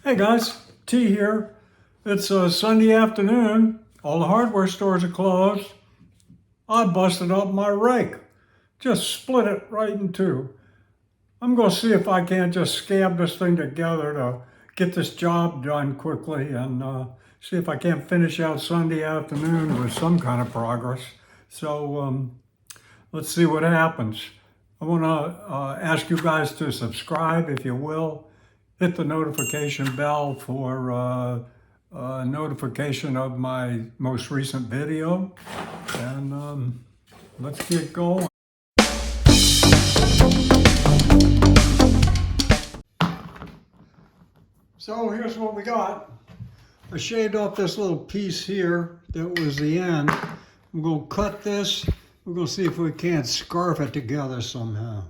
Hey guys, T here. It's a Sunday afternoon. All the hardware stores are closed. I busted up my rake. Just split it right in two. I'm going to see if I can't just scab this thing together to get this job done quickly and see if I can't finish out Sunday afternoon with some kind of progress. So let's see what happens. I want to ask you guys to subscribe if you will. Hit the notification bell for notification of my most recent video. And let's get going. So here's what we got. I shaved off this little piece here that was the end. I'm going to cut this. We're going to see if we can't scarf it together somehow.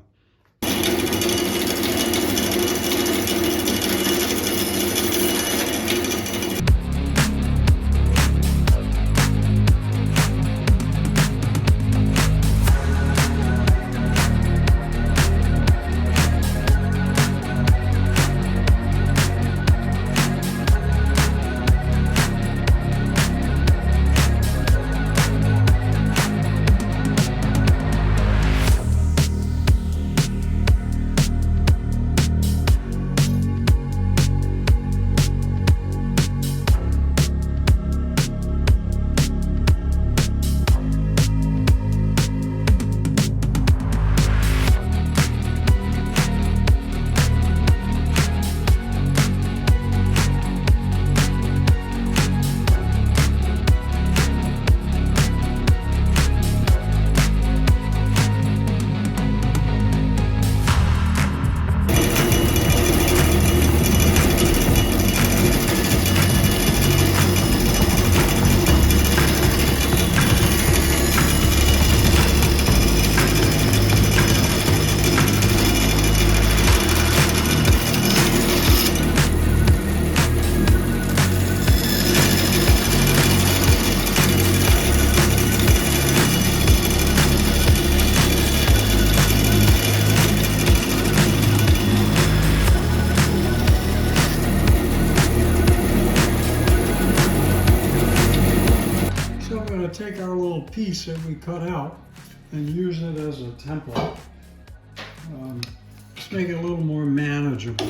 Take our little piece that we cut out and use it as a template. Just make it a little more manageable.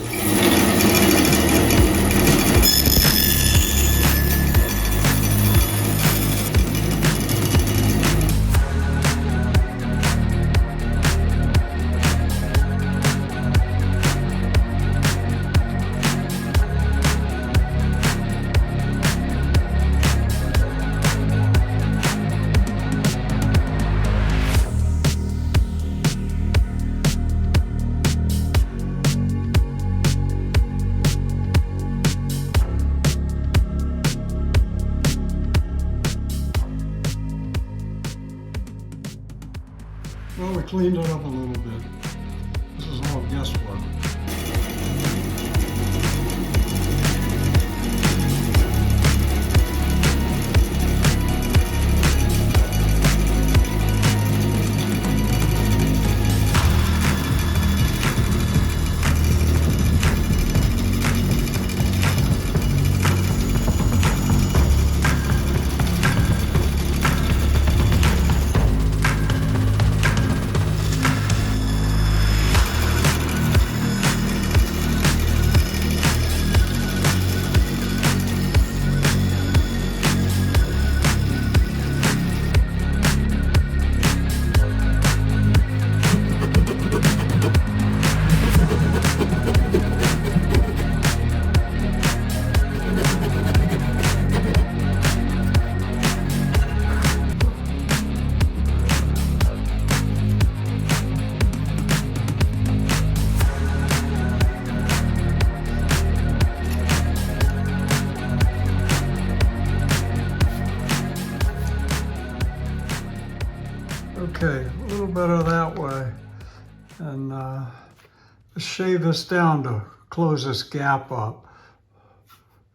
Well, we cleaned it up a little bit. This is all guesswork. Okay, a little better that way. And let's shave this down to close this gap up.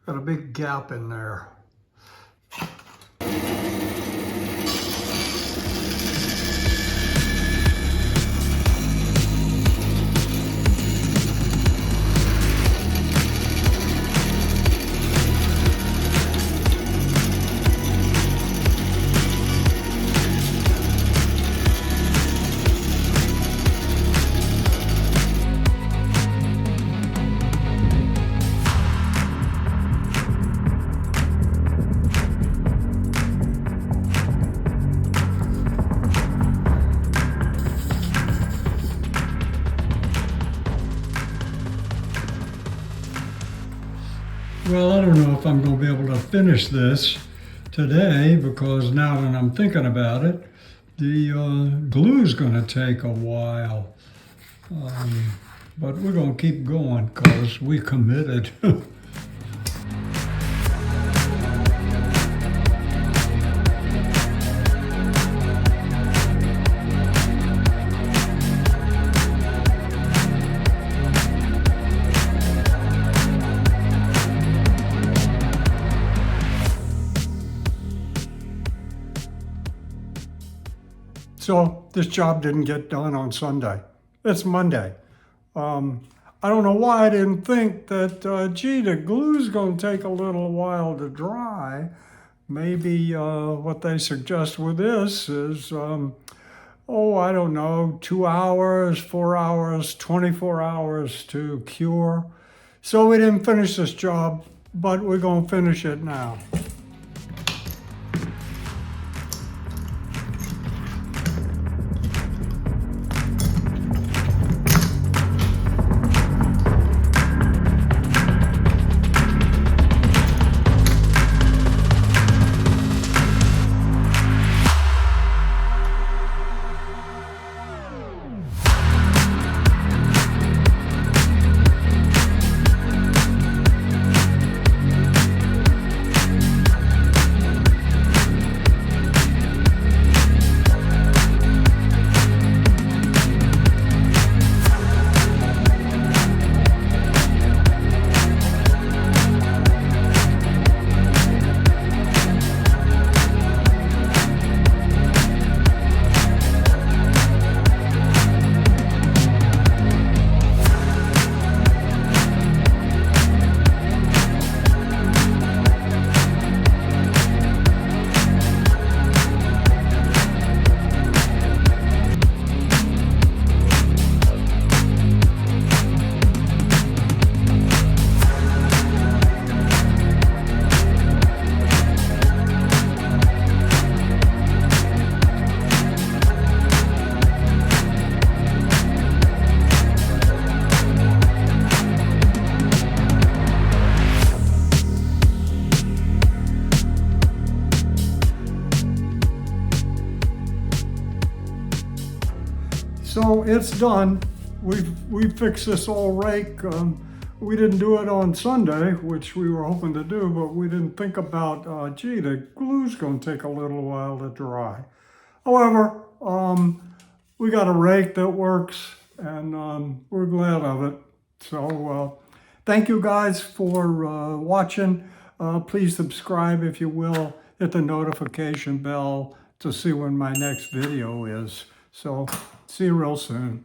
Got a big gap in there. Well, I don't know if I'm going to be able to finish this today because now that I'm thinking about it, the glue's going to take a while. But we're going to keep going because we committed. So this job didn't get done on Sunday. It's Monday. I don't know why I didn't think that, gee, the glue's going to take a little while to dry. Maybe what they suggest with this is, I don't know, 2 hours, 4 hours, 24 hours to cure. So we didn't finish this job, but we're going to finish it now. So it's done. We fixed this old rake. We didn't do it on Sunday, which we were hoping to do, but we didn't think about, gee, the glue's going to take a little while to dry. However, we got a rake that works, and we're glad of it. So thank you guys for watching. Please subscribe if you will. Hit the notification bell to see when my next video is. So see you real soon.